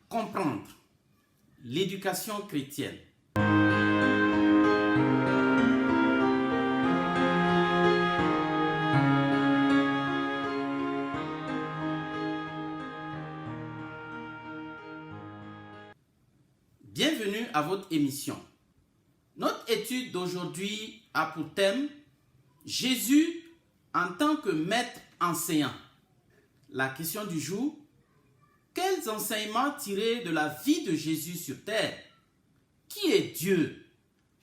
comprendre l'éducation chrétienne. Bienvenue à votre émission. Notre étude d'aujourd'hui a pour thème Jésus en tant que maître enseignant. La question du jour: quels enseignements tirer de la vie de Jésus sur terre? Qui est Dieu?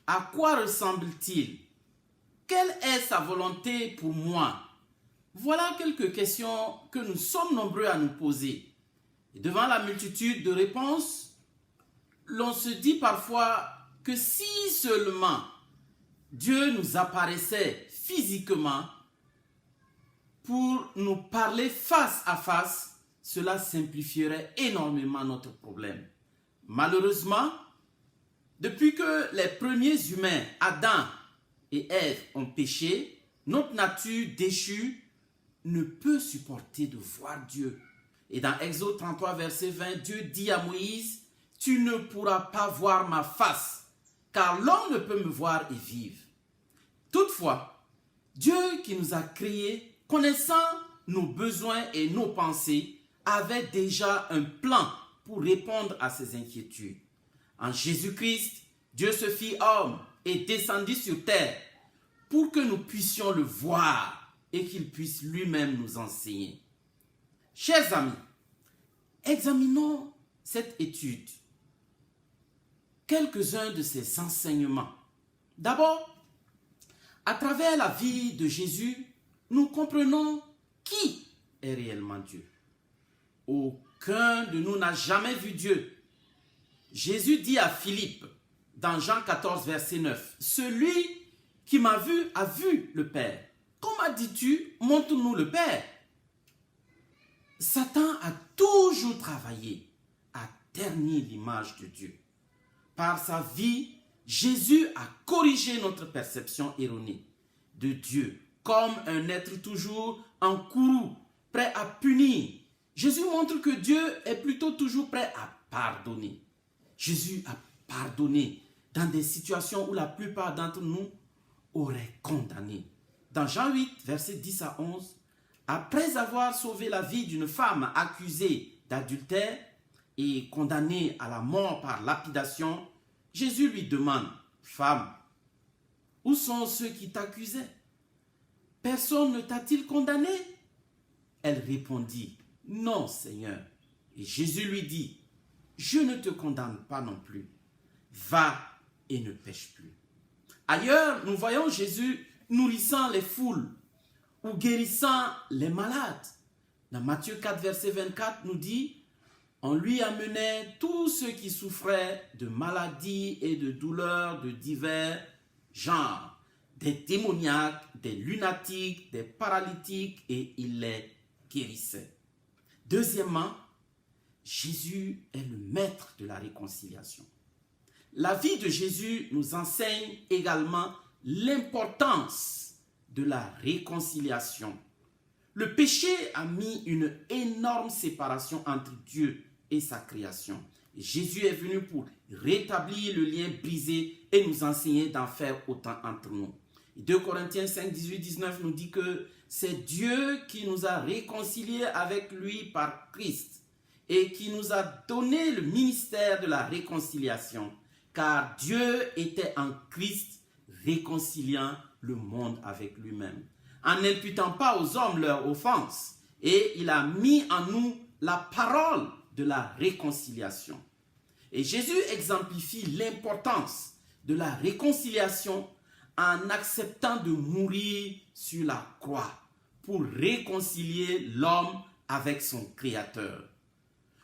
À quoi ressemble-t-il? Quelle est sa volonté pour moi? Voilà quelques questions que nous sommes nombreux à nous poser. Et devant la multitude de réponses, l'on se dit parfois que si seulement Dieu nous apparaissait physiquement pour nous parler face à face, cela simplifierait énormément notre problème. Malheureusement, depuis que les premiers humains, Adam et Ève, ont péché, notre nature déchue ne peut supporter de voir Dieu. Et dans Exode 33, verset 20, Dieu dit à Moïse: « Tu ne pourras pas voir ma face, car l'homme ne peut me voir et vivre. » Toutefois, Dieu qui nous a créés, connaissant nos besoins et nos pensées, avait déjà un plan pour répondre à ces inquiétudes. En Jésus-Christ, Dieu se fit homme et descendit sur terre pour que nous puissions le voir et qu'il puisse lui-même nous enseigner. Chers amis, examinons cette étude. Quelques-uns de ces enseignements. D'abord, à travers la vie de Jésus, nous comprenons qui est réellement Dieu. Aucun de nous n'a jamais vu Dieu. Jésus dit à Philippe, dans Jean 14, verset 9, « Celui qui m'a vu a vu le Père. Comment dis-tu, montre-nous le Père ?» Satan a toujours travaillé à ternir l'image de Dieu. Par sa vie, Jésus a corrigé notre perception erronée de Dieu comme un être toujours en courroux, prêt à punir. Jésus montre que Dieu est plutôt toujours prêt à pardonner. Jésus a pardonné dans des situations où la plupart d'entre nous auraient condamné. Dans Jean 8, versets 10 à 11, après avoir sauvé la vie d'une femme accusée d'adultère et condamnée à la mort par lapidation, Jésus lui demande: « Femme, où sont ceux qui t'accusaient? Personne ne t'a-t-il condamné ?» Elle répondit: « Non, Seigneur. » Et Jésus lui dit: « Je ne te condamne pas non plus. Va et ne pêche plus. » Ailleurs, nous voyons Jésus nourrissant les foules ou guérissant les malades. Dans Matthieu 4, verset 24, nous dit: « On lui amenait tous ceux qui souffraient de maladies et de douleurs de divers genres, des démoniaques, des lunatiques, des paralytiques, et il les guérissait. » Deuxièmement, Jésus est le maître de la réconciliation. La vie de Jésus nous enseigne également l'importance de la réconciliation. Le péché a mis une énorme séparation entre Dieu et sa création. Et Jésus est venu pour rétablir le lien brisé et nous enseigner d'en faire autant entre nous. 2 Corinthiens 5, 18, 19 nous dit que c'est Dieu qui nous a réconciliés avec lui par Christ et qui nous a donné le ministère de la réconciliation, car Dieu était en Christ réconciliant le monde avec lui-même, en n'imputant pas aux hommes leurs offenses, et il a mis en nous la parole de la réconciliation. Et Jésus exemplifie l'importance de la réconciliation en acceptant de mourir sur la croix pour réconcilier l'homme avec son Créateur.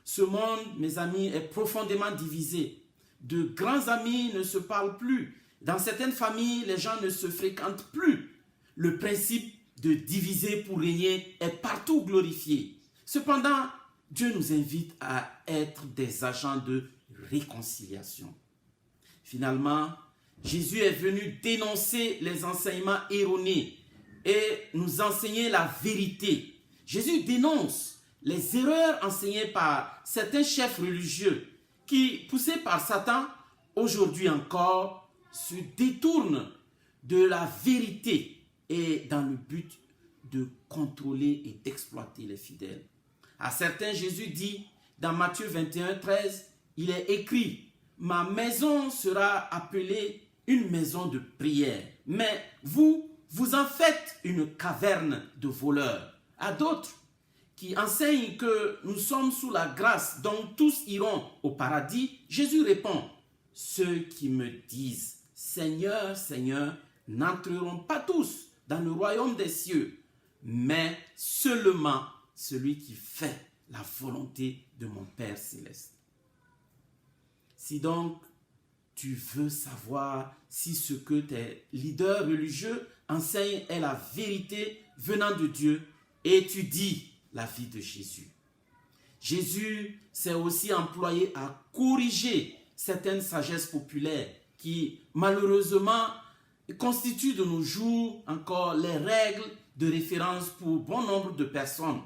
Ce monde, mes amis, est profondément divisé. De grands amis ne se parlent plus. Dans certaines familles, les gens ne se fréquentent plus. Le principe de diviser pour régner est partout glorifié. Cependant, Dieu nous invite à être des agents de réconciliation. Finalement, Jésus est venu dénoncer les enseignements erronés et nous enseigner la vérité. Jésus dénonce les erreurs enseignées par certains chefs religieux qui, poussés par Satan, aujourd'hui encore, se détournent de la vérité et dans le but de contrôler et d'exploiter les fidèles. À certains, Jésus dit dans Matthieu 21, 13, il est écrit, « Ma maison sera appelée une maison de prière, mais vous en faites une caverne de voleurs. » À d'autres qui enseignent que nous sommes sous la grâce dont tous iront au paradis, Jésus répond, « Ceux qui me disent, Seigneur, Seigneur, n'entreront pas tous dans le royaume des cieux, mais seulement celui qui fait la volonté de mon Père céleste. » Si donc tu veux savoir si ce que tes leaders religieux enseignent est la vérité venant de Dieu, étudie la vie de Jésus. Jésus s'est aussi employé à corriger certaines sagesses populaires qui, malheureusement, constituent de nos jours encore les règles de référence pour bon nombre de personnes.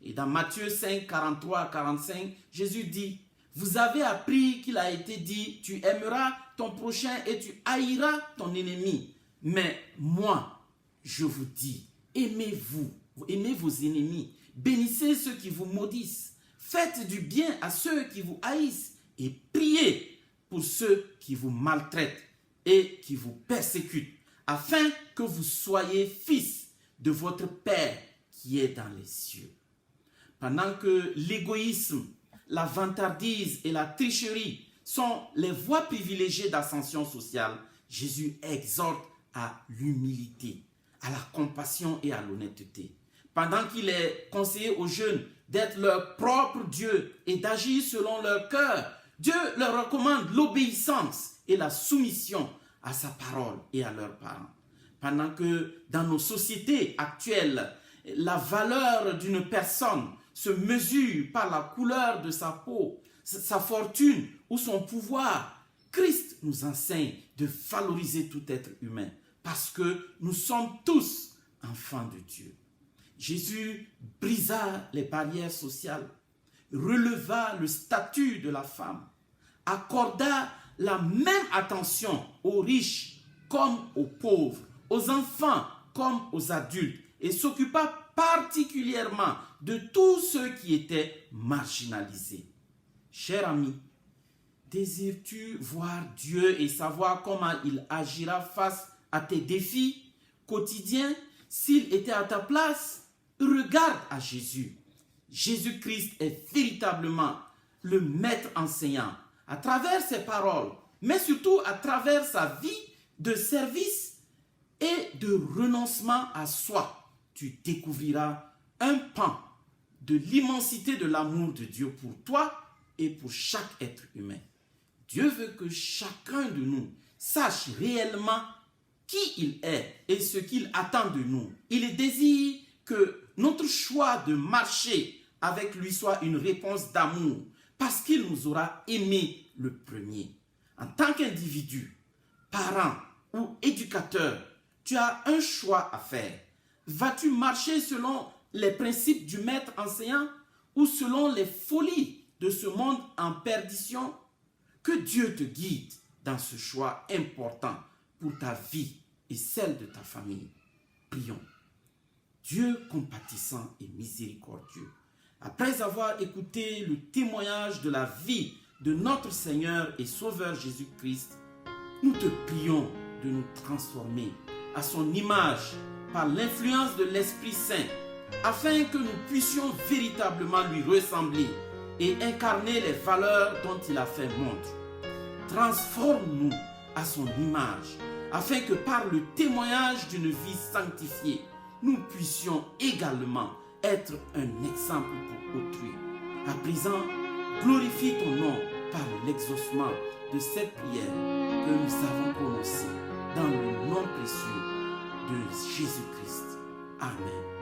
Et dans Matthieu 5, 43 à 45, Jésus dit, « Vous avez appris qu'il a été dit, tu aimeras ton prochain et tu haïras ton ennemi. Mais moi, je vous dis, aimez-vous, aimez vos ennemis, bénissez ceux qui vous maudissent, faites du bien à ceux qui vous haïssent et priez pour ceux qui vous maltraitent et qui vous persécutent, afin que vous soyez fils de votre Père qui est dans les cieux. » Pendant que l'égoïsme, la vantardise et la tricherie sont les voies privilégiées d'ascension sociale, Jésus exhorte à l'humilité, à la compassion et à l'honnêteté. Pendant qu'il est conseillé aux jeunes d'être leur propre Dieu et d'agir selon leur cœur, Dieu leur recommande l'obéissance et la soumission à sa parole et à leurs parents. Pendant que dans nos sociétés actuelles, la valeur d'une personne se mesure par la couleur de sa peau, sa fortune ou son pouvoir, Christ nous enseigne de valoriser tout être humain parce que nous sommes tous enfants de Dieu. Jésus brisa les barrières sociales, releva le statut de la femme, accorda la même attention aux riches comme aux pauvres, aux enfants comme aux adultes et s'occupa particulièrement de tous ceux qui étaient marginalisés. Cher ami, désires-tu voir Dieu et savoir comment il agira face à tes défis quotidiens? S'il était à ta place, regarde à Jésus. Jésus-Christ est véritablement le maître enseignant à travers ses paroles, mais surtout à travers sa vie de service et de renoncement à soi. Tu découvriras un pan de l'immensité de l'amour de Dieu pour toi et pour chaque être humain. Dieu veut que chacun de nous sache réellement qui il est et ce qu'il attend de nous. Il désire que notre choix de marcher avec lui soit une réponse d'amour parce qu'il nous aura aimés le premier. En tant qu'individu, parent ou éducateur, tu as un choix à faire. Vas-tu marcher selon les principes du maître enseignant ou selon les folies de ce monde en perdition? Que Dieu te guide dans ce choix important pour ta vie et celle de ta famille. Prions. Dieu compatissant et miséricordieux, après avoir écouté le témoignage de la vie de notre Seigneur et Sauveur Jésus-Christ, nous te prions de nous transformer à son image par l'influence de l'Esprit Saint, afin que nous puissions véritablement lui ressembler et incarner les valeurs dont il a fait montre. Transforme-nous à son image, afin que par le témoignage d'une vie sanctifiée, nous puissions également être un exemple pour autrui. À présent, glorifie ton nom par l'exaucement de cette prière que nous avons prononcée dans le nom précieux de Jésus-Christ. Amen.